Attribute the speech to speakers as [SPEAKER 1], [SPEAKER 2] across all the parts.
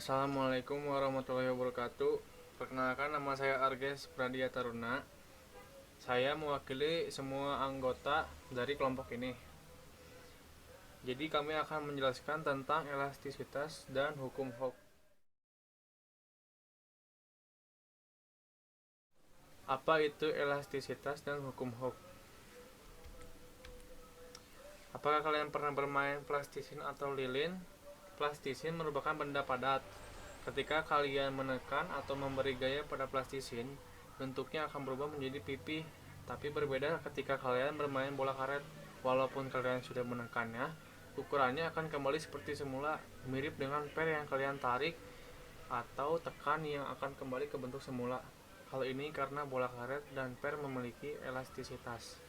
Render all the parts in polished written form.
[SPEAKER 1] Assalamualaikum warahmatullahi wabarakatuh. Perkenalkan, nama saya Arges Pradia Taruna. Saya mewakili semua anggota dari kelompok ini. Jadi kami akan menjelaskan tentang elastisitas dan hukum Hooke. Apa itu elastisitas dan hukum Hooke? Apakah kalian pernah bermain plastisin atau lilin? Plastisin merupakan benda padat. Ketika kalian menekan atau memberi gaya pada plastisin, bentuknya akan berubah menjadi pipih. Tapi berbeda ketika kalian bermain bola karet. Walaupun kalian sudah menekannya, ukurannya akan kembali seperti semula, mirip dengan per yang kalian tarik atau tekan yang akan kembali ke bentuk semula. Hal ini karena bola karet dan per memiliki elastisitas.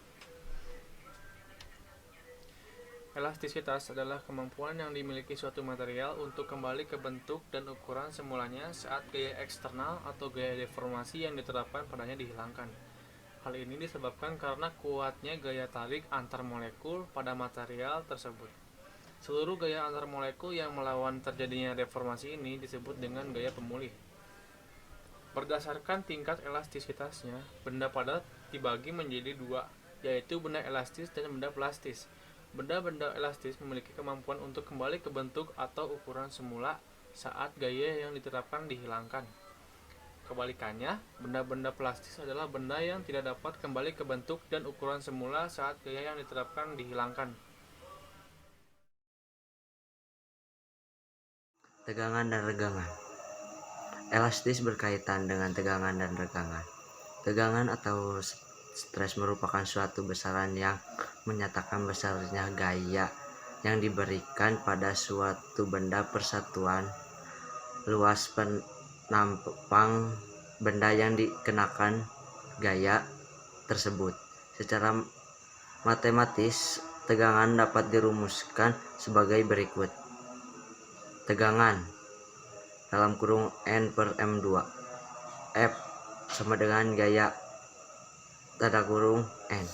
[SPEAKER 1] Elastisitas adalah kemampuan yang dimiliki suatu material untuk kembali ke bentuk dan ukuran semulanya saat gaya eksternal atau gaya deformasi yang diterapkan padanya dihilangkan. Hal ini disebabkan karena kuatnya gaya tarik antar molekul pada material tersebut. Seluruh gaya antar molekul yang melawan terjadinya deformasi ini disebut dengan gaya pemulih. Berdasarkan tingkat elastisitasnya, benda padat dibagi menjadi dua, yaitu benda elastis dan benda plastis. Benda-benda elastis memiliki kemampuan untuk kembali ke bentuk atau ukuran semula saat gaya yang diterapkan dihilangkan. Kebalikannya, benda-benda plastis adalah benda yang tidak dapat kembali ke bentuk dan ukuran semula saat gaya yang diterapkan dihilangkan.
[SPEAKER 2] Tegangan dan regangan. Elastis berkaitan dengan tegangan dan regangan. Tegangan atau stres merupakan suatu besaran yang menyatakan besarnya gaya yang diberikan pada suatu benda persatuan luas penampang benda yang dikenakan gaya tersebut. Secara matematis, tegangan dapat dirumuskan sebagai berikut. Tegangan dalam kurung N per M2 F sama dengan gaya tanda kurung N.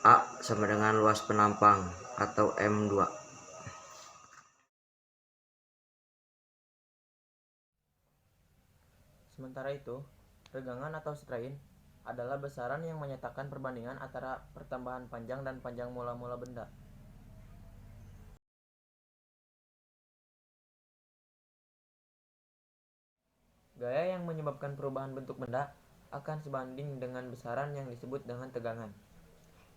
[SPEAKER 2] A sama dengan luas penampang atau M2.
[SPEAKER 3] Sementara itu, regangan atau strain adalah besaran yang menyatakan perbandingan antara pertambahan panjang dan panjang mula-mula benda. Gaya yang menyebabkan perubahan bentuk benda akan sebanding dengan besaran yang disebut dengan tegangan.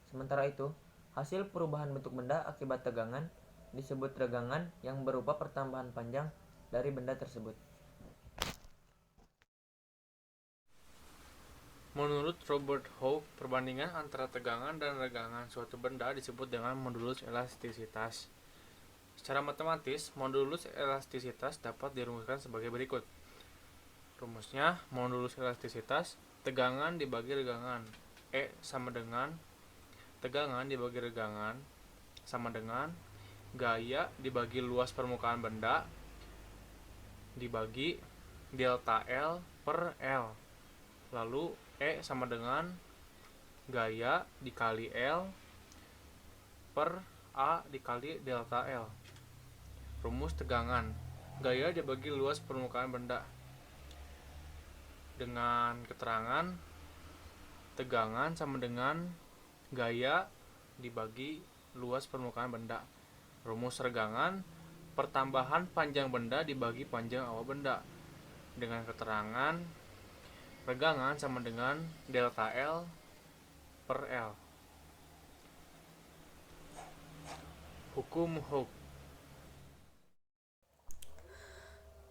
[SPEAKER 3] Sementara itu, hasil perubahan bentuk benda akibat tegangan disebut regangan yang berupa pertambahan panjang dari benda tersebut.
[SPEAKER 1] Menurut Robert Hooke, perbandingan antara tegangan dan regangan suatu benda disebut dengan modulus elastisitas. Secara matematis, modulus elastisitas dapat dirumuskan sebagai berikut. Rumusnya, modulus elastisitas tegangan dibagi regangan. E sama dengan tegangan dibagi regangan sama dengan gaya dibagi luas permukaan benda dibagi delta L per L. Lalu E sama dengan gaya dikali L per A dikali delta L. Rumus tegangan. Gaya dibagi luas permukaan benda. Dengan keterangan tegangan sama dengan gaya dibagi luas permukaan benda. Rumus regangan pertambahan panjang benda dibagi panjang awal benda. Dengan keterangan regangan sama dengan delta L per L. Hukum Hooke.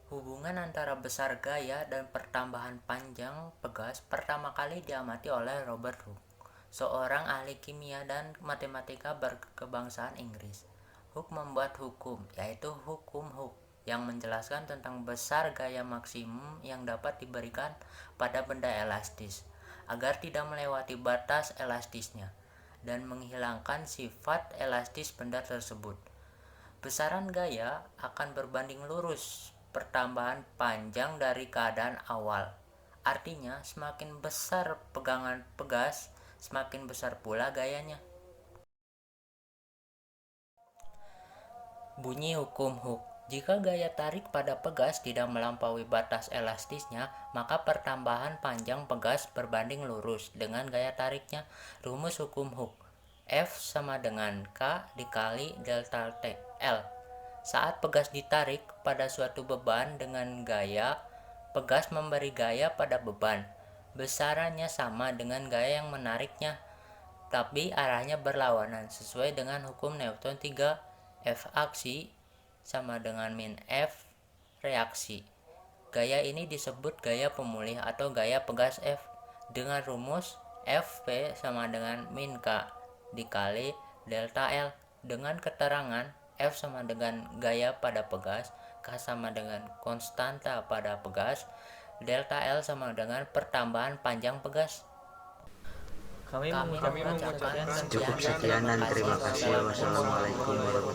[SPEAKER 4] Hubungan antara besar gaya dan pertambahan panjang pegas pertama kali diamati oleh Robert Hooke, seorang ahli kimia dan matematika berkebangsaan Inggris. Hooke membuat hukum, yaitu hukum Hooke, yang menjelaskan tentang besar gaya maksimum yang dapat diberikan pada benda elastis, agar tidak melewati batas elastisnya, dan menghilangkan sifat elastis benda tersebut. Besaran gaya akan berbanding lurus pertambahan panjang dari keadaan awal. Artinya, semakin besar pegangan pegas, semakin besar pula gayanya. Bunyi hukum Hooke. Jika gaya tarik pada pegas tidak melampaui batas elastisnya, maka pertambahan panjang pegas berbanding lurus dengan gaya tariknya. Rumus hukum Hooke, F sama dengan K dikali delta T L. Saat pegas ditarik pada suatu beban dengan gaya, pegas memberi gaya pada beban. Besarannya sama dengan gaya yang menariknya, tapi arahnya berlawanan sesuai dengan hukum Newton 3. F aksi sama dengan min F reaksi. Gaya ini disebut gaya pemulih atau gaya pegas F dengan rumus Fp sama dengan min K dikali delta L dengan keterangan F sama dengan gaya pada pegas, K sama dengan konstanta pada pegas, delta L sama dengan pertambahan panjang pegas.
[SPEAKER 3] Kami
[SPEAKER 4] Kami
[SPEAKER 3] mengucapkan
[SPEAKER 4] mengucapkan
[SPEAKER 2] Cukup sekian dan terima kasih. Wassalamualaikum warahmatullahi wabarakatuh.